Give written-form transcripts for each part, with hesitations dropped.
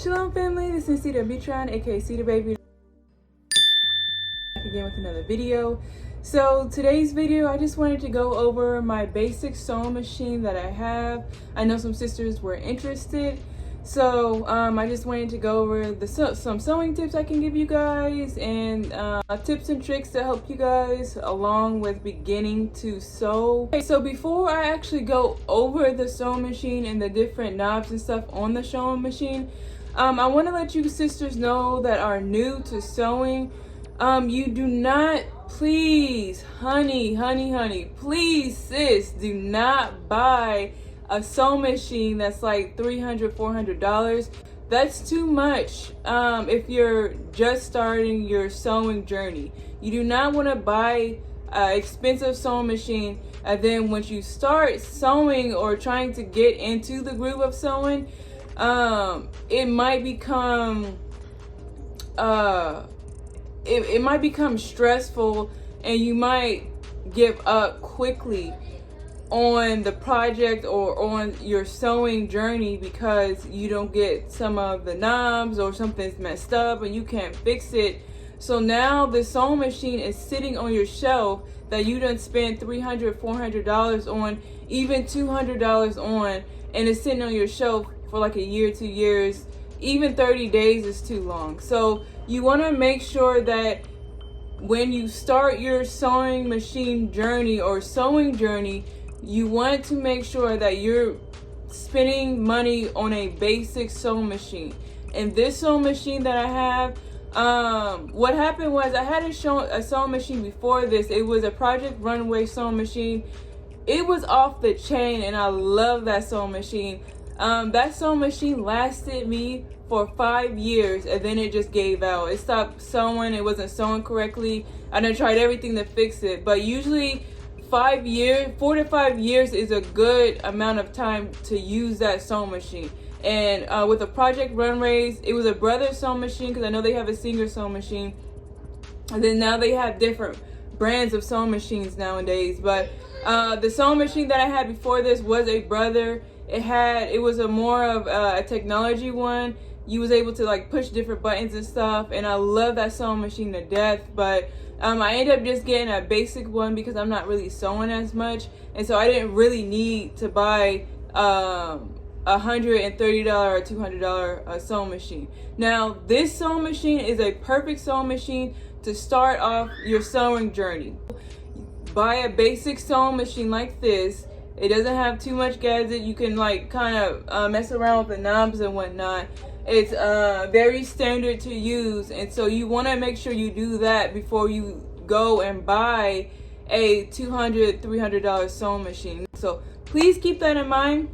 Shalom family, this is Cedar Beatron, aka Cedar Baby, back again with another video. So today's video, I just wanted to go over my basic sewing machine that I have. I know some sisters were interested, so I just wanted to go over some sewing tips I can give you guys, and tips and tricks to help you guys along with beginning to sew. Okay, so before I actually go over the sewing machine and the different knobs and stuff on the sewing machine, I want to let you sisters know that are new to sewing, you do not, please, honey, please, sis, do not buy a sewing machine that's like $300, $400. That's too much if you're just starting your sewing journey. You do not want to buy an expensive sewing machine, and then once you start sewing or trying to get into the groove of sewing, it might become it might become stressful, and you might give up quickly on the project or on your sewing journey because you don't get some of the knobs or something's messed up and you can't fix it. So now the sewing machine is sitting on your shelf that you done spent $300, $400 on, even $200 on, and it's sitting on your shelf for like a year, 2 years, even 30 days is too long. So you want to make sure that when you start your sewing machine journey or sewing journey, you want to make sure that you're spending money on a basic sewing machine. And this sewing machine that I have, what happened was I had a sewing machine before this. It was a Project Runway sewing machine. It was off the chain, and I love that sewing machine. That sewing machine lasted me for 5 years, and then it just gave out. It stopped sewing. It wasn't sewing correctly. I done tried everything to fix it, but usually 4 to 5 years is a good amount of time to use that sewing machine. And with the Project Runways, it was a brother sewing machine, because I know they have a Singer sewing machine, and then now they have different brands of sewing machines nowadays. But the sewing machine that I had before this was a brother. It was a more of a technology one. You was able to like push different buttons and stuff, and I love that sewing machine to death. But I ended up just getting a basic one because I'm not really sewing as much, and so I didn't really need to buy $130 or $200 sewing machine. Now this sewing machine is a perfect sewing machine to start off your sewing journey. Buy a basic sewing machine like this. It doesn't have too much gadget. You can like kind of mess around with the knobs and whatnot. It's very standard to use, and so you want to make sure you do that before you go and buy a $200, $300 sewing machine. So please keep that in mind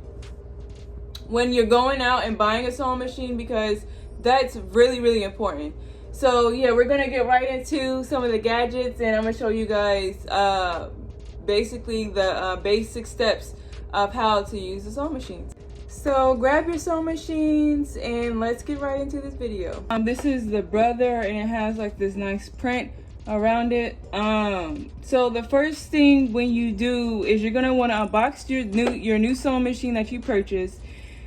when you're going out and buying a sewing machine, because that's really, really important. So yeah, we're gonna get right into some of the gadgets, and I'm gonna show you guys basically the basic steps of how to use the sewing machines. So grab your sewing machines and let's get right into this video. This is the brother, and it has like this nice print around it. So the first thing when you do is you're gonna want to unbox your new sewing machine that you purchased,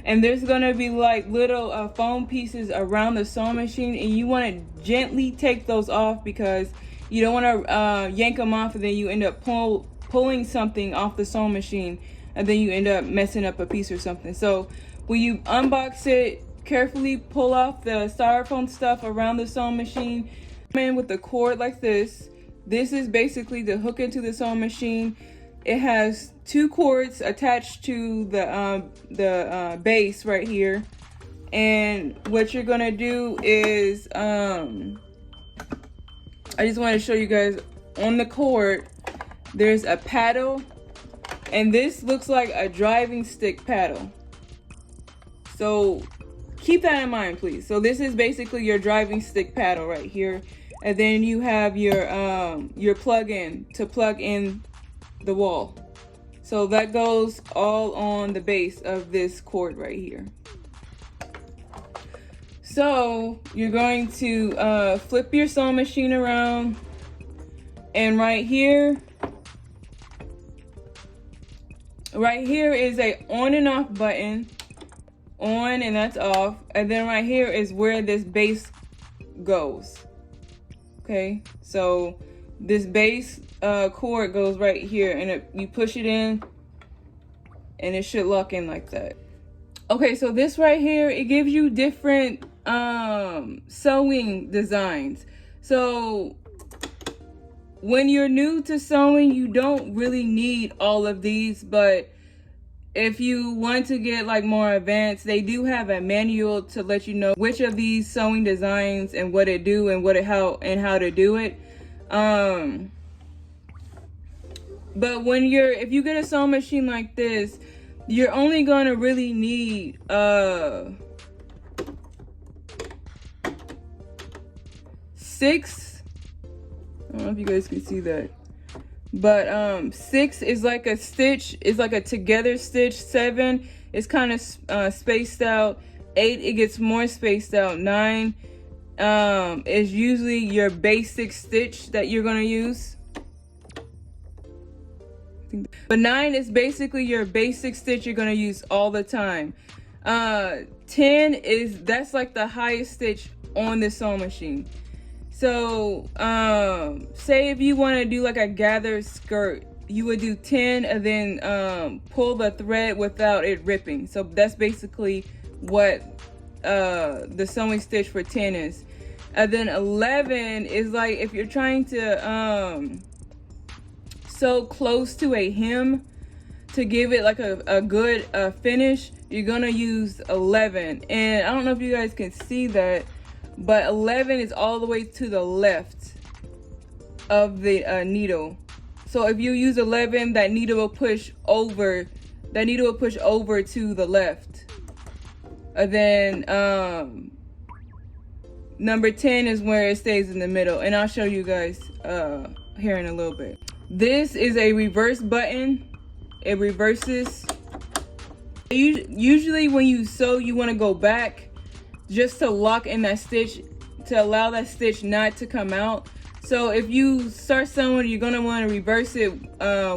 and there's gonna be like little foam pieces around the sewing machine, and you want to gently take those off because you don't want to yank them off and then you end up pulling something off the sewing machine, and then you end up messing up a piece or something. So when you unbox it, carefully pull off the styrofoam stuff around the sewing machine. Come in with the cord like this. This is basically to hook into the sewing machine. It has 2 cords attached to the base right here. And what you're gonna do is, I just want to show you guys on the cord, there's a paddle, and this looks like a driving stick paddle. So keep that in mind, please. So this is basically your driving stick paddle right here, and then you have your plug-in to plug in the wall. So that goes all on the base of this cord right here. So you're going to flip your sewing machine around, and right here is a on and off button. on and that's off. And then right here is where this base goes. Okay, so this base cord goes right here, and you push it in and it should lock in like that. Okay, so this right here, it gives you different sewing designs. So when you're new to sewing, you don't really need all of these, but if you want to get like more advanced, they do have a manual to let you know which of these sewing designs and what it do and how to do it. But if you get a sewing machine like this, you're only gonna really need 6. I don't know if you guys can see that, but 6 is like a stitch, is like a together stitch. 7 is kind of spaced out. 8, it gets more spaced out. 9 is usually your basic stitch that you're gonna use. But 9 is basically your basic stitch you're gonna use all the time. 10 that's like the highest stitch on the sewing machine. So say if you want to do like a gathered skirt, you would do 10 and then pull the thread without it ripping. So that's basically what the sewing stitch for 10 is. And then 11 is like if you're trying to sew close to a hem to give it like a good finish, you're gonna use 11. And I don't know if you guys can see that, but 11 is all the way to the left of the needle. So if you use 11, that needle will push over. That needle will push over to the left. And then number 10 is where it stays in the middle. And I'll show you guys here in a little bit. This is a reverse button. It reverses. Usually when you sew, you want to go back just to lock in that stitch, to allow that stitch not to come out. So if you start sewing, you're gonna want to reverse it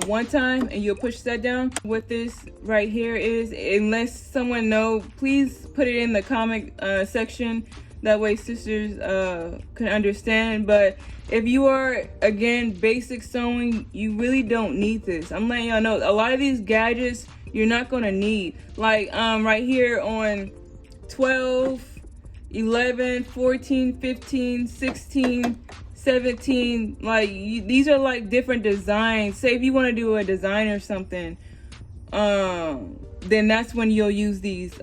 one time and you'll push that down. What this right here is, unless someone knows, please put it in the comment section. That way sisters can understand. But if you are, again, basic sewing, you really don't need this. I'm letting y'all know, a lot of these gadgets you're not gonna need. Like right here on 12, 11, 14, 15, 16, 17, like these are like different designs. Say if you want to do a design or something, then that's when you'll use these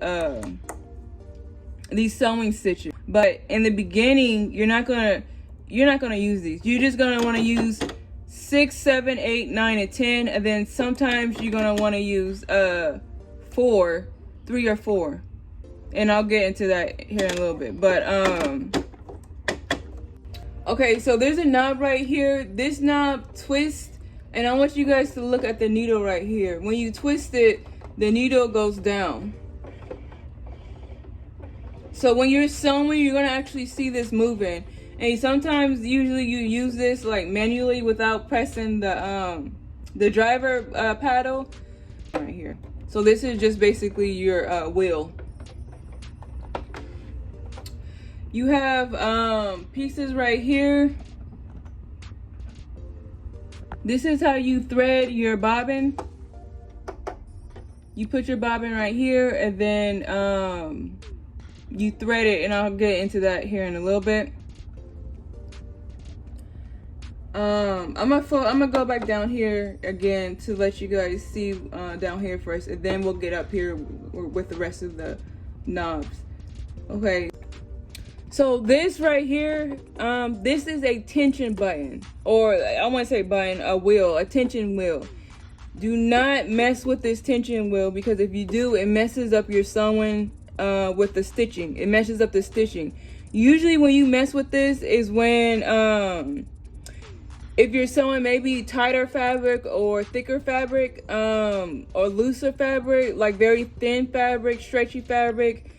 sewing stitches. But in the beginning, you're not gonna use these. You're just gonna want to use 6, 7, 8, 9, and 10, and then sometimes you're gonna want to use 4, 3 or 4. And I'll get into that here in a little bit. But okay, so there's a knob right here. This knob twists, and I want you guys to look at the needle right here. When you twist it, the needle goes down. So when you're sewing, you're gonna actually see this moving. And sometimes, usually you use this like manually without pressing the driver paddle right here. So this is just basically your wheel. You have pieces right here. This is how you thread your bobbin. You put your bobbin right here, and then you thread it, and I'll get into that here in a little bit. I'm gonna go back down here again to let you guys see down here first, and then we'll get up here with the rest of the knobs. Okay. So this right here, this is a tension button, or I want to say button, a wheel, a tension wheel. Do not mess with this tension wheel, because if you do, it messes up your sewing with the stitching. It messes up the stitching. Usually when you mess with this is when if you're sewing maybe tighter fabric or thicker fabric, or looser fabric, like very thin fabric, stretchy fabric,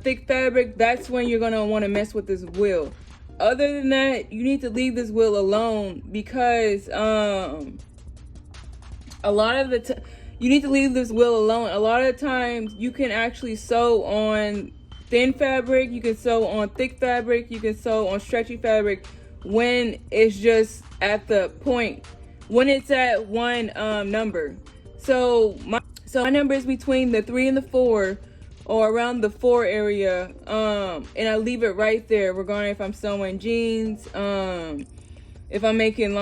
thick fabric, that's when you're gonna want to mess with this wheel. Other than that, you need to leave this wheel alone, because a lot of the you need to leave this wheel alone. A lot of times you can actually sew on thin fabric, you can sew on thick fabric, you can sew on stretchy fabric when it's just at the point, when it's at one number. So my number is between the 3 and the 4, or around the 4 area, and I leave it right there, regarding if I'm sewing jeans, if I'm making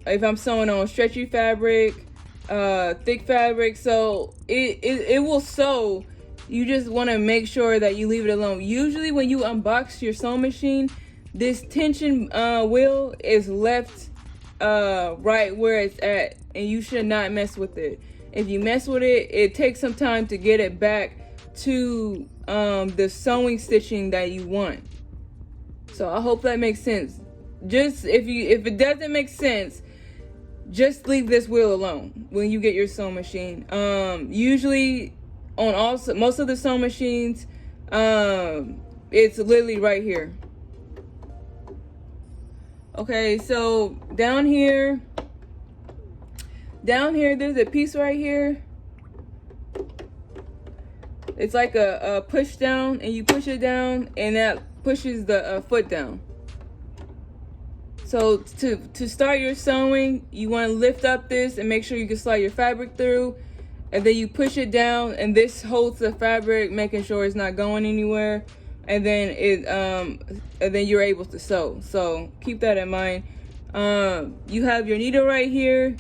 if I'm sewing on stretchy fabric, thick fabric. So it will sew. You just want to make sure that you leave it alone. Usually when you unbox your sewing machine, this tension wheel is left right where it's at, and you should not mess with it. If you mess with it, it takes some time to get it back to the sewing stitching that you want. So I hope that makes sense. Just if it doesn't make sense, just leave this wheel alone when you get your sewing machine. Usually on most of the sewing machines, it's literally right here. Okay, so down here there's a piece right here. It's like a push down, and you push it down, and that pushes the foot down. So to start your sewing, you want to lift up this and make sure you can slide your fabric through, and then you push it down, and this holds the fabric, making sure it's not going anywhere, and then you're able to sew. So keep that in mind. You have your needle right here.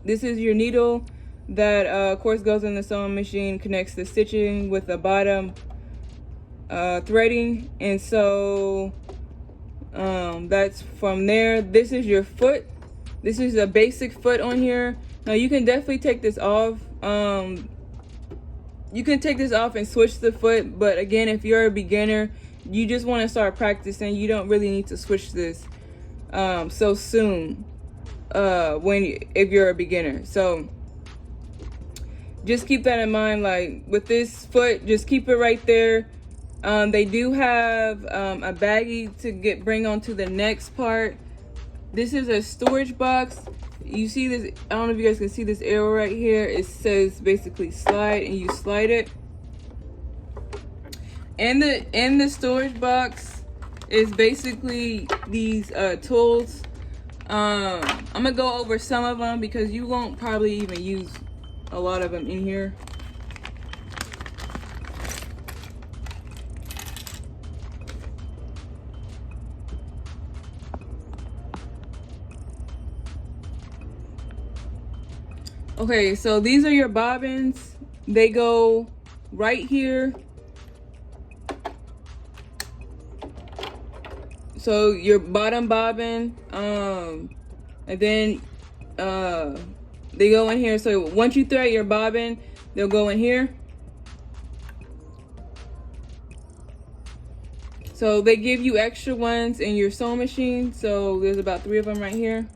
This is your needle that of course goes in the sewing machine, connects the stitching with the bottom threading, and so that's from there. This is your foot. This is a basic foot on here. Now you can definitely take this off. You can take this off and switch the foot, but again, if you're a beginner, you just want to start practicing, you don't really need to switch this so soon if you're a beginner. So just keep that in mind. Like with this foot, just keep it right there. They do have a baggie to bring onto the next part. This is a storage box. You see this, I don't know if you guys can see this arrow right here. It says basically slide, and you slide it. And the storage box is basically these tools. I'm gonna go over some of them because you won't probably even use a lot of them in here. Okay, so these are your bobbins. They go right here. So your bottom bobbin, and then they go in here. So once you thread your bobbin, they'll go in here. So they give you extra ones in your sewing machine. So there's about 3 of them right here.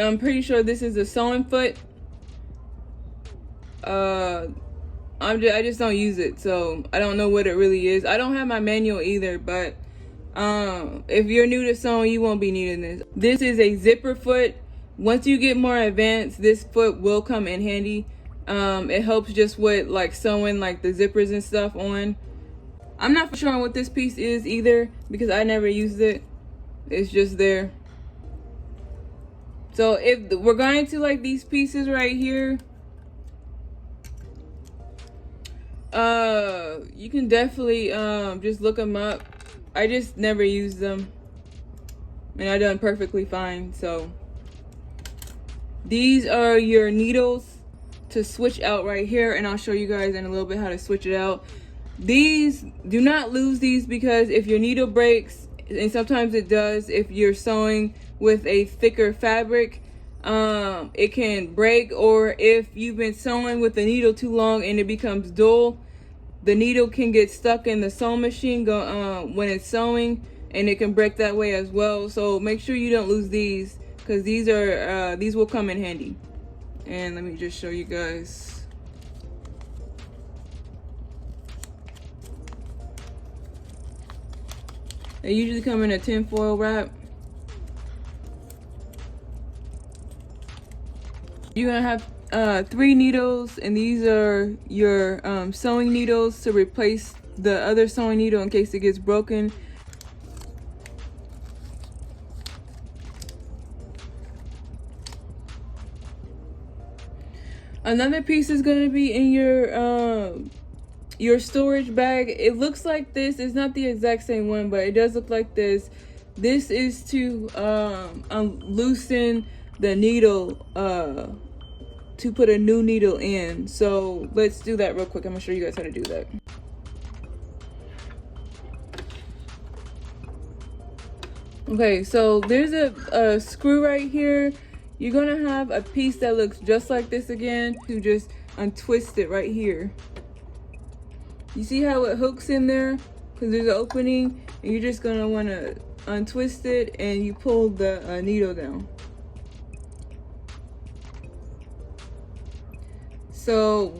I'm pretty sure this is a sewing foot. I just don't use it, so I don't know what it really is. I don't have my manual either, but if you're new to sewing, you won't be needing this. This is a zipper foot. Once you get more advanced, this foot will come in handy. It helps just with like sewing like the zippers and stuff on. I'm not for sure on what this piece is either because I never used it. It's just there. So if we're going to like these pieces right here, you can definitely just look them up. I just never used them, and I done perfectly fine. So these are your needles to switch out right here, and I'll show you guys in a little bit how to switch it out. These, do not lose these, because if your needle breaks, and sometimes it does if you're sewing with a thicker fabric, it can break. Or if you've been sewing with the needle too long and it becomes dull, the needle can get stuck in the sewing machine when it's sewing, and it can break that way as well. So make sure you don't lose these, because these will come in handy. And let me just show you guys. They usually come in a tin foil wrap. You're gonna have 3 needles, and these are your sewing needles to replace the other sewing needle in case it gets broken. Another piece is going to be in your storage bag. It looks like this. It's not the exact same one, but it does look like this. This is to loosen the needle to put a new needle in. So let's do that real quick. I'm gonna show you guys how to do that. Okay, so there's a screw right here. You're gonna have a piece that looks just like this again. You just untwist it right here. You see how it hooks in there? Because there's an opening, and you're just gonna wanna untwist it, and you pull the needle down. So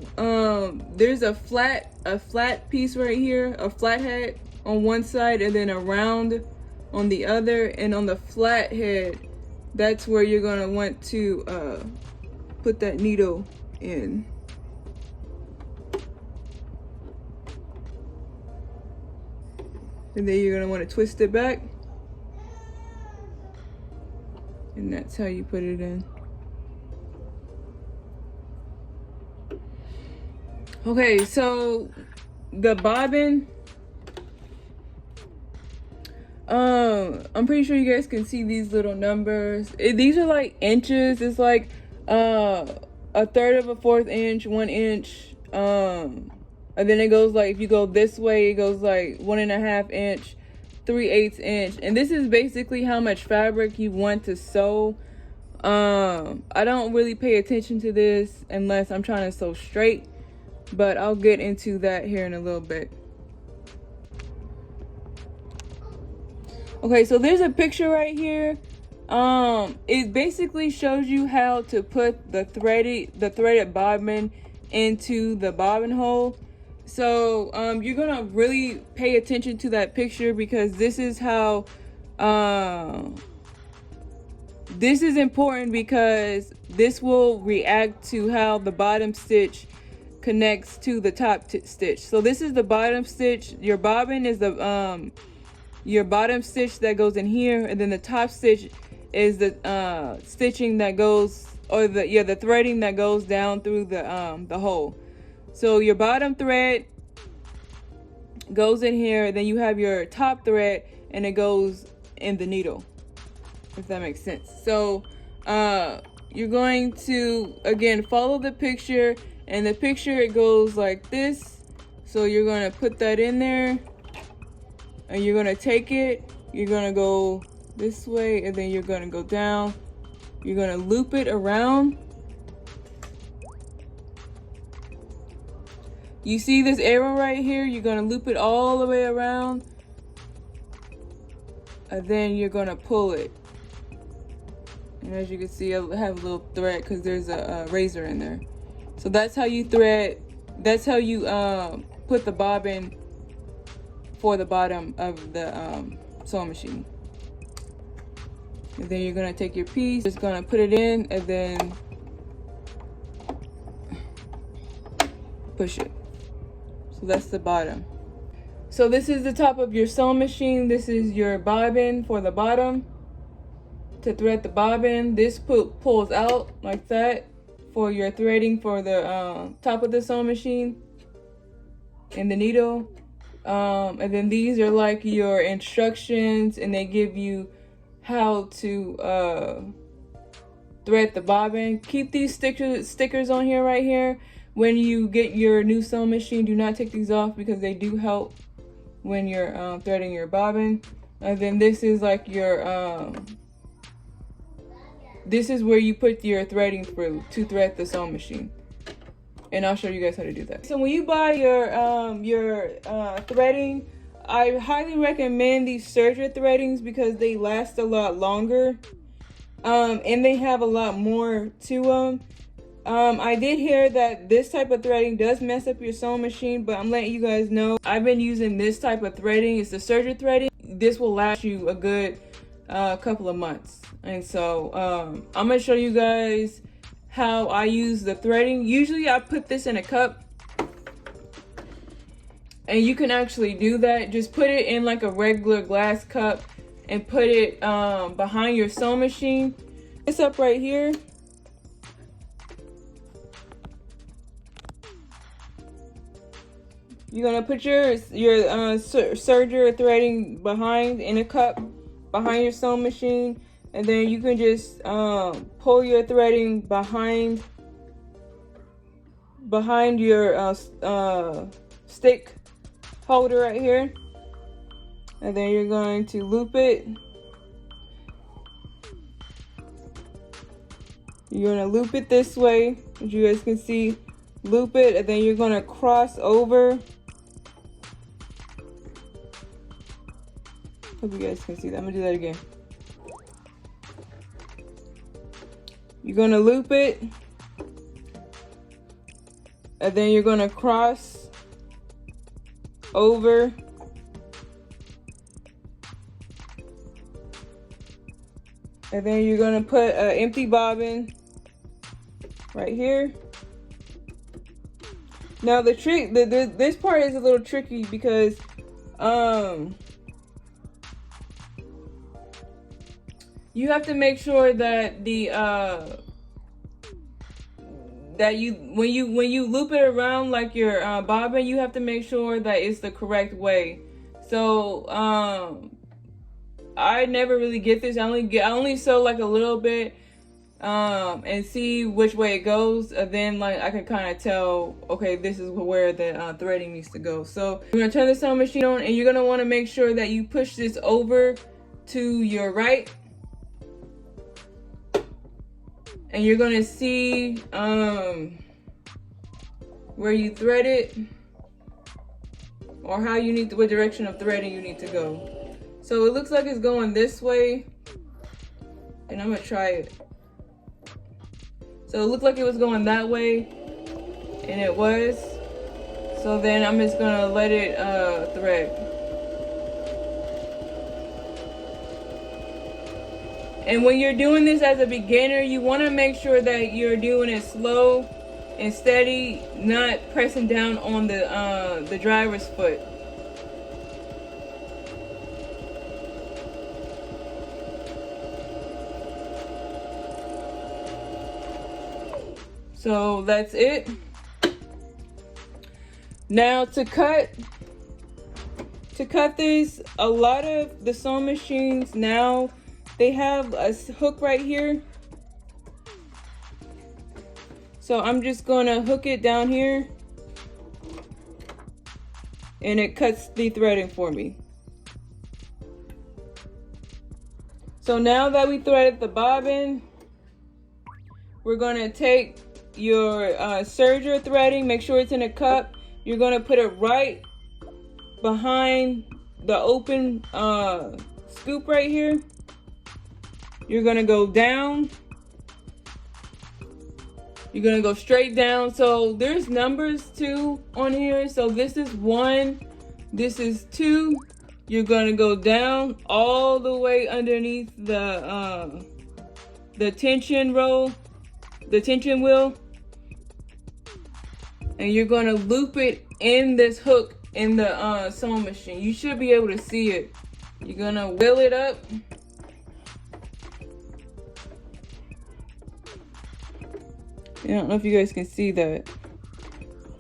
there's a flat piece right here, a flat head on one side, and then a round on the other. And on the flat head, that's where you're gonna want to put that needle in. And then you're gonna want to twist it back, and that's how you put it in. Okay, so the bobbin, I'm pretty sure you guys can see these little numbers. These are like inches. It's like a third of a fourth inch, 1 inch, and then it goes like, if you go this way, it goes like 1.5 inch, 3/8 inch, and this is basically how much fabric you want to sew. I don't really pay attention to this unless I'm trying to sew straight, but I'll get into that here in a little bit. Okay, so there's a picture right here. It basically shows you how to put the threaded bobbin into the bobbin hole. So you're gonna really pay attention to that picture, because this is how this is important, because this will react to how the bottom stitch connects to the top stitch. So this is the bottom stitch. Your bobbin is the your bottom stitch that goes in here, and then the top stitch is the stitching that goes, or the threading that goes down through the hole. So your bottom thread goes in here, then you have your top thread, and it goes in the needle, if that makes sense. So you're going to, again, follow the picture, and the picture, it goes like this. So you're going to put that in there, and you're going to take it, you're going to go this way, and then you're going to go down. You're going to loop it around. You see this arrow right here? You're going to loop it all the way around, and then you're going to pull it. And as you can see, I have a little thread because there's a razor in there. So that's how you thread, that's how you put the bobbin for the bottom of the sewing machine. And then you're gonna take your piece, just gonna put it in, and then push it. So that's the bottom. So this is the top of your sewing machine. This is your bobbin for the bottom to thread the bobbin. This pulls out like that for your threading for the top of the sewing machine and the needle. And then these are like your instructions, and they give you how to thread the bobbin. Keep these stickers on here right here. When you get your new sewing machine, do not take these off, because they do help when you're threading your bobbin. And then this is like your this is where you put your threading through to thread the sewing machine, and I'll show you guys how to do that. So when you buy your threading, I highly recommend these serger threadings, because they last a lot longer, and they have a lot more to them. I did hear that this type of threading does mess up your sewing machine, but I'm letting you guys know I've been using this type of threading. It's the serger threading. this will last you a good couple of months. And so I'm gonna show you guys how I use the threading. Usually I put this in a cup, and you can actually do that. Just put it in like a regular glass cup and put it behind your sewing machine. This up right here. You're gonna put your serger threading behind in a cup behind your sewing machine, and then you can just pull your threading behind your stick holder right here, and then you're going to loop it. You're gonna loop it this way, as you guys can see. Loop it, and then you're gonna cross over. Hope you guys can see that. I'm gonna do that again. You're gonna loop it, and then you're gonna cross over. And then you're gonna put an empty bobbin right here. Now the trick, this part is a little tricky because you have to make sure that when you loop it around like your bobbin, you have to make sure that it's the correct way. So I never really get this. I only sew like a little bit and see which way it goes, and then like I can kind of tell, okay, this is where the threading needs to go. So you're gonna turn the sewing machine on, and you're gonna want to make sure that you push this over to your right, and you're gonna see where you thread it, or what direction of threading you need to go. So it looks like it's going this way, and I'm gonna try it. So it looked like it was going that way, and it was. So then I'm just gonna let it thread. And when you're doing this as a beginner, you wanna make sure that you're doing it slow and steady, not pressing down on the driver's foot. So that's it. Now to cut this, a lot of the sewing machines now, they have a hook right here. So I'm just gonna hook it down here, and it cuts the threading for me. So now that we threaded the bobbin, we're gonna take your serger threading, make sure it's in a cup. You're gonna put it right behind the open scoop right here. You're gonna go down. You're gonna go straight down. So there's numbers too on here. So this is 1, this is 2. You're gonna go down all the way underneath the tension roll, the tension wheel, and you're gonna loop it in this hook in the sewing machine. You should be able to see it. You're gonna wheel it up. I don't know if you guys can see that.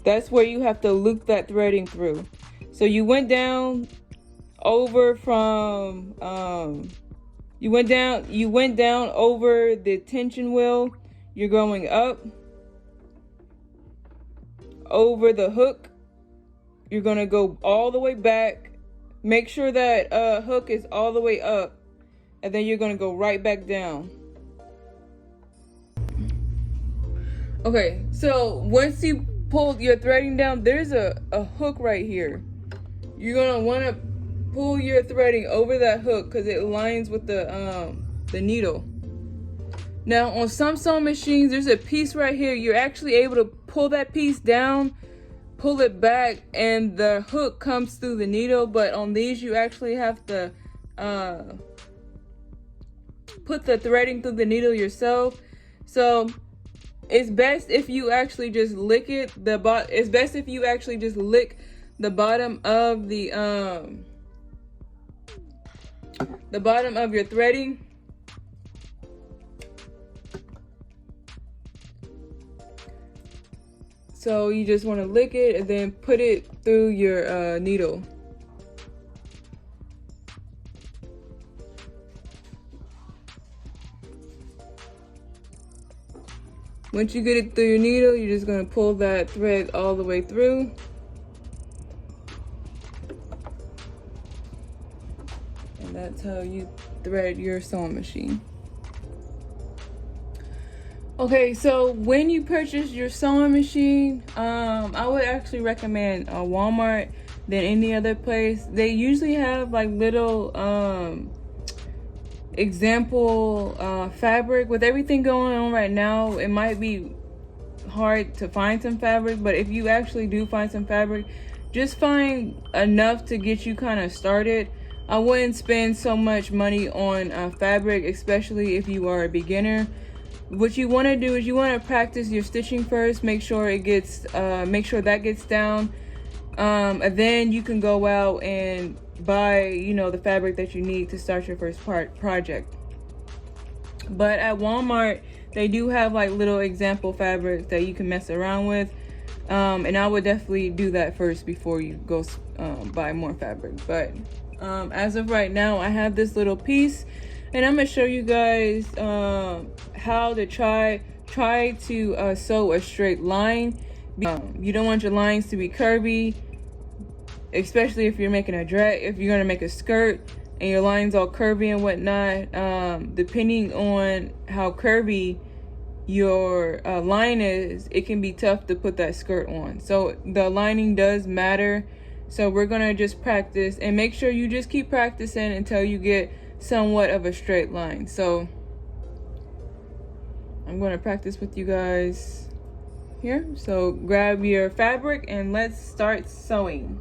That's where you have to loop that threading through. So you went down over from you went down over the tension wheel. You're going up over the hook. You're gonna go all the way back. Make sure that hook is all the way up, and then you're gonna go right back down. Okay, so once you pull your threading down, there's a hook right here. You're gonna want to pull your threading over that hook because it aligns with the needle. Now on some sewing machines, there's a piece right here. You're actually able to pull that piece down, pull it back and the hook comes through the needle, but on these you actually have to put the threading through the needle yourself. So it's best if you actually just lick it. It's best if you actually just lick the bottom of the bottom of your threading. So you just want to lick it and then put it through your needle. Once you get it through your needle, you're just going to pull that thread all the way through. And that's how you thread your sewing machine. Okay, so when you purchase your sewing machine, I would actually recommend Walmart than any other place. They usually have like little example fabric. With everything going on right now, it might be hard to find some fabric, but if you actually do find some fabric, just find enough to get you kind of started. I wouldn't spend so much money on fabric, especially if you are a beginner. What you want to do is you want to practice your stitching first. Make sure it gets that gets down, and then you can go out and buy, you know, the fabric that you need to start your first project. But at Walmart, they do have like little example fabrics that you can mess around with, and I would definitely do that first before you go buy more fabric. But as of right now, I have this little piece, and I'm gonna show you guys how to try to sew a straight line. You don't want your lines to be curvy, especially if you're making a dress. If you're gonna make a skirt and your line's all curvy and whatnot, depending on how curvy your line is, it can be tough to put that skirt on. So the lining does matter. So we're gonna just practice and make sure you just keep practicing until you get somewhat of a straight line. So I'm going to practice with you guys here. So grab your fabric and let's start sewing.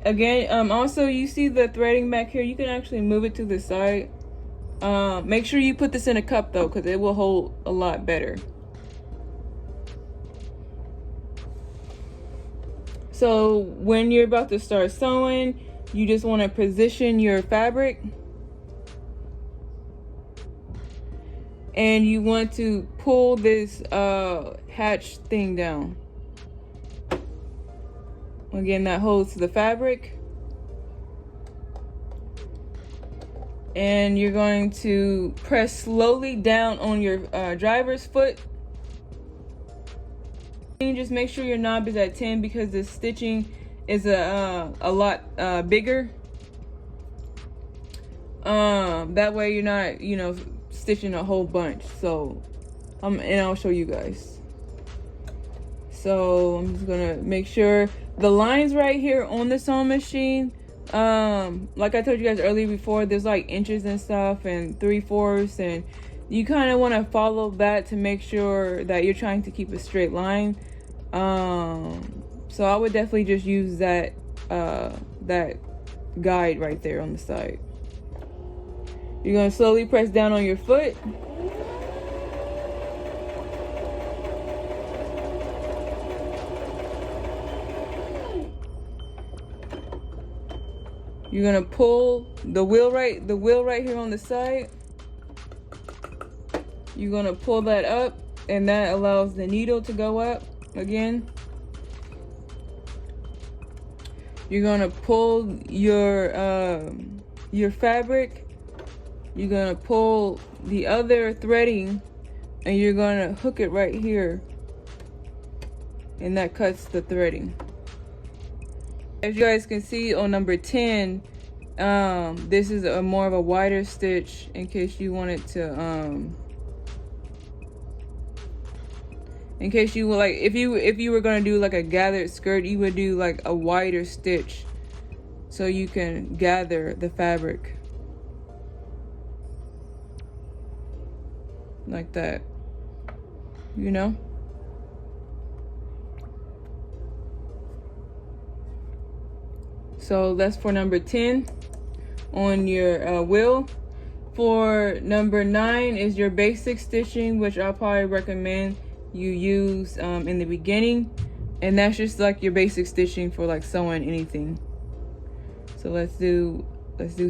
Again, also you see the threading back here, you can actually move it to the side. Make sure you put this in a cup though, because it will hold a lot better. So when you're about to start sewing, you just want to position your fabric, and you want to pull this hatch thing down. Again, that holds the fabric, and you're going to press slowly down on your driver's foot. And just make sure your knob is at 10 because the stitching is a lot bigger. That way you're not, you know, stitching a whole bunch. So and I'll show you guys. So I'm just gonna make sure the lines right here on the sewing machine, like I told you guys earlier before, there's like inches and stuff and 3/4, and you kind of want to follow that to make sure that you're trying to keep a straight line. So I would definitely just use that guide right there on the side. You're going to slowly press down on your foot. You're going to pull the wheel right here on the side. You're going to pull that up, and that allows the needle to go up again. You're gonna pull your fabric. You're gonna pull the other threading, and you're gonna hook it right here, and that cuts the threading. As you guys can see on number 10, this is a more of a wider stitch in case you wanted to in case you like, if you were gonna do like a gathered skirt, you would do like a wider stitch so you can gather the fabric like that, you know. So that's for number 10 on your wheel. For number 9 is your basic stitching, which I'll probably recommend you use in the beginning. And that's just like your basic stitching for like sewing anything. So let's do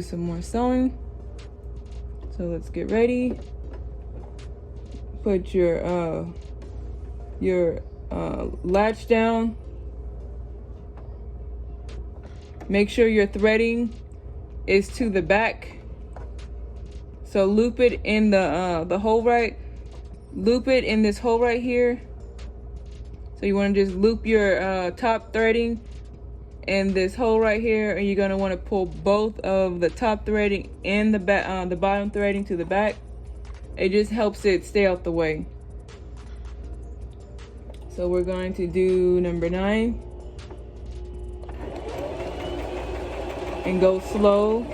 some more sewing. So let's get ready. Put your latch down. Make sure your threading is to the back. So loop it in the hole right. Loop it in this hole right here. So you want to just loop your top threading in this hole right here, and you're gonna want to pull both of the top threading and the back, the bottom threading to the back. It just helps it stay out the way. So we're going to do number 9 and go slow.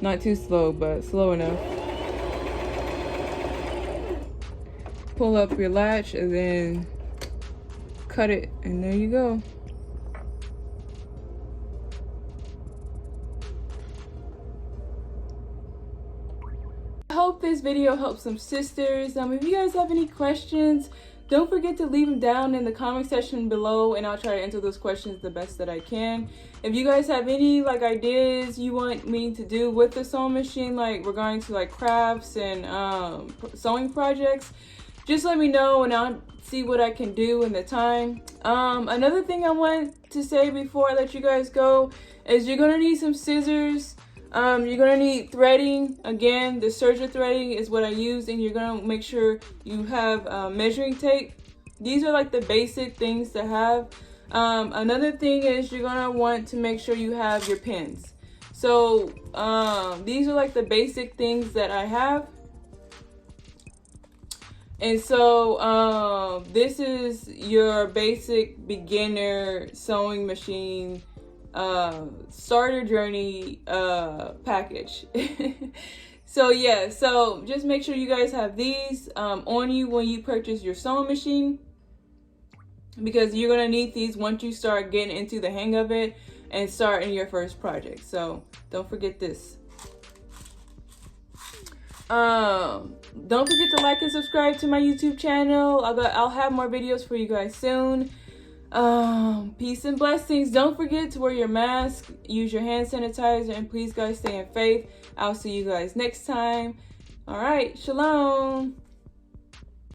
Not too slow, but slow enough. Pull up your latch and then cut it, and there you go. I hope this video helps some sisters. If you guys have any questions, don't forget to leave them down in the comment section below, and I'll try to answer those questions the best that I can. If you guys have any like ideas you want me to do with the sewing machine, like regarding to like crafts and sewing projects, just let me know and I'll see what I can do in the time. Another thing I want to say before I let you guys go is you're gonna need some scissors. You're gonna need threading. Again, the serger threading is what I use, and you're gonna make sure you have measuring tape. These are like the basic things to have. Another thing is you're gonna want to make sure you have your pins. So these are like the basic things that I have. And so this is your basic beginner sewing machine starter journey package. So yeah, so just make sure you guys have these on you when you purchase your sewing machine, because you're gonna need these once you start getting into the hang of it and start in your first project. So don't forget this. Don't forget to like and subscribe to my YouTube channel. I'll have more videos for you guys soon. Peace and blessings. Don't forget to wear your mask, use your hand sanitizer, and please guys stay in faith. I'll see you guys next time. All right, shalom.